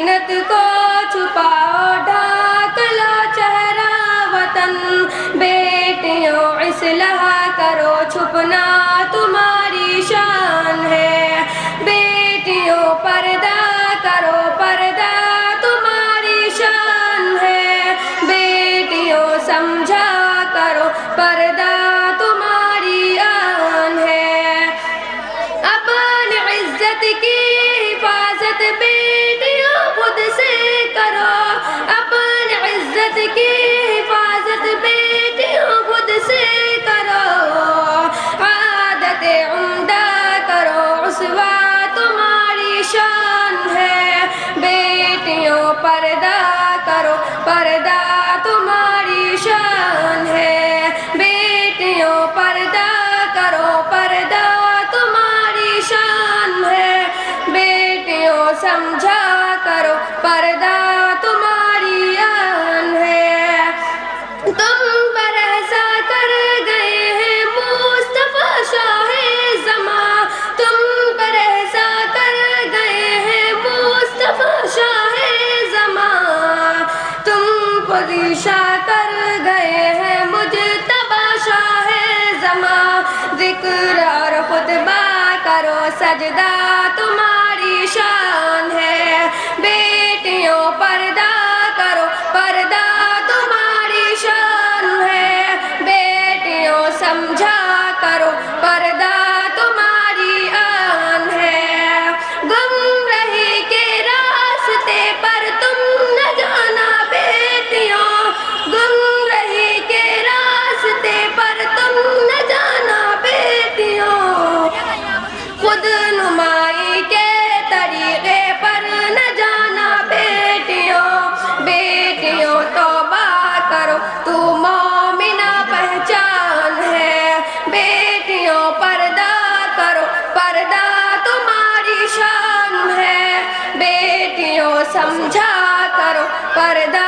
زینت کو چھپاؤ ڈھانک لو چہرہ وطن، بیٹیوں اصلاح کرو چھپنا تمہاری شان ہے، بیٹیوں پردہ کرو پردہ تمہاری شان ہے، بیٹیوں سمجھا کرو پردہ تمہاری آن ہے، اپنی عزت کی حفاظت بیٹیوں خود سے کرو، اپنی عزت کی حفاظت بیٹیوں خود سے کرو، عادت عمدہ کرو اسوہ تمہاری شان ہے، بیٹیوں پردہ کرو پردہ تمہاری شان ہے، بیٹیوں پردہ کرو پردہ تمہاری شان ہے، بیٹیوں سمجھا کرو پردہ تمہاری آن ہے، تم پر ایسا کر گئے ہیں مصطفیٰ شاہ زماں، تم پر ایسا کر گئے ہیں مصطفیٰ شاہ زماں، تم خود عشاء کر گئے ہیں مجتبی شاہ زماں، ذکر اور خطبہ کرو سجدہ تمہاری شان ہے، بیٹیوں پردہ کرو پردہ تمہاری شان ہے، بیٹیوں سمجھا کرو پردہ تمہاری آن ہے، گمراہی کے راستے پر تم نہ جانا بیٹیوں، گمراہی کے راستے پر تم نہ جانا بیٹیوں، خود نمائی کے طریقے پر نہ جانا بیٹیوں، بیٹیوں توبہ کرو تو مومنہ پہچان ہے، بیٹیوں پردہ کرو پردہ تمہاری شان ہے، بیٹیوں سمجھا کرو پردہ